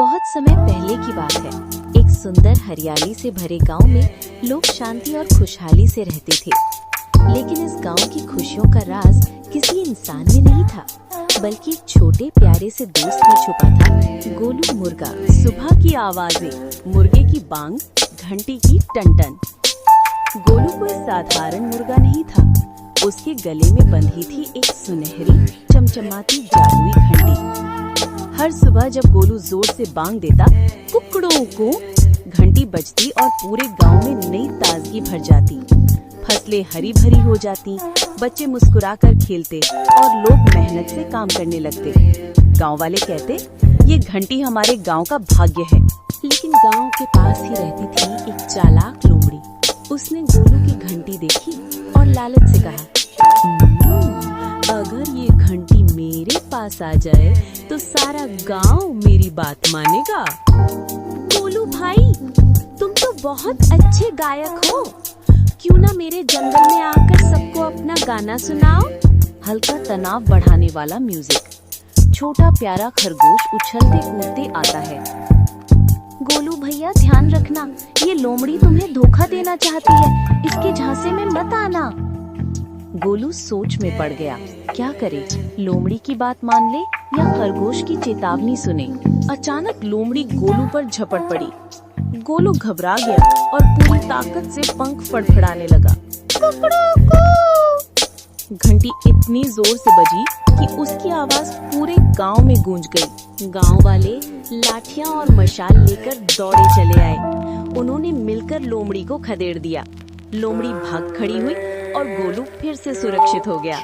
बहुत समय पहले की बात है। एक सुंदर हरियाली से भरे गांव में लोग शांति और खुशहाली से रहते थे। लेकिन इस गांव की खुशियों का राज किसी इंसान में नहीं था, बल्कि एक छोटे प्यारे से दोस्त में छुपा था। गोलू मुर्गा। सुबह की आवाजें, मुर्गे की बांग, घंटी की टन-टन। गोलू कोई साधारण मुर्गा नहीं था। उसके गले में बंधी थी एक सुनहरी चमचमाती जादुई घंटी। हर सुबह जब गोलू जोर से बांग देता, कुकड़ों को घंटी बजती और पूरे गांव में नई ताजगी भर जाती। फसलें हरी भरी हो जाती, बच्चे मुस्कुराकर खेलते और लोग मेहनत से काम करने लगते। गांव वाले कहते, ये घंटी हमारे गांव का भाग्य है। लेकिन गांव के पास ही रहती थी एक चालाक लोमड़ी। उसने गोलू की घंटी देखी और लालच से कहा, अगर ये घंटी मेरे पास आ जाए तो सारा गांव मेरी बात मानेगा। गोलू भाई, तुम तो बहुत अच्छे गायक हो, क्यों ना मेरे जंगल में आकर सबको अपना गाना सुनाओ। हल्का तनाव बढ़ाने वाला म्यूजिक। छोटा प्यारा खरगोश उछलते कूदते आता है। गोलू भैया, ध्यान रखना, ये लोमड़ी तुम्हें धोखा देना चाहती है, इसके झांसे में मत आना। गोलू सोच में पड़ गया, क्या करे, लोमड़ी की बात मान ले या खरगोश की चेतावनी सुने। अचानक लोमड़ी गोलू पर झपट पड़ी। गोलू घबरा गया और पूरी ताकत से पंख फड़फड़ाने लगा। घंटी इतनी जोर से बजी कि उसकी आवाज पूरे गांव में गूंज गई। गांव वाले लाठियां और मशाल लेकर दौड़े चले आए। उन्होंने मिलकर लोमड़ी को खदेड़ दिया। लोमड़ी भाग खड़ी हुई और गोलू फिर से सुरक्षित हो गया।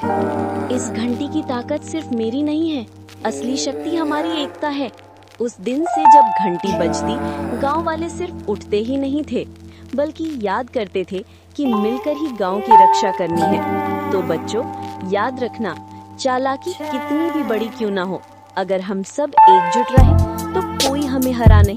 इस घंटी की ताकत सिर्फ मेरी नहीं है, असली शक्ति हमारी एकता है। उस दिन से जब घंटी बजती, गांव वाले सिर्फ उठते ही नहीं थे, बल्कि याद करते थे कि मिलकर ही गांव की रक्षा करनी है। तो बच्चों, याद रखना, चालाकी कितनी भी बड़ी क्यों ना हो, अगर हम सब एकजुट रहें तो कोई हमें हरा नहीं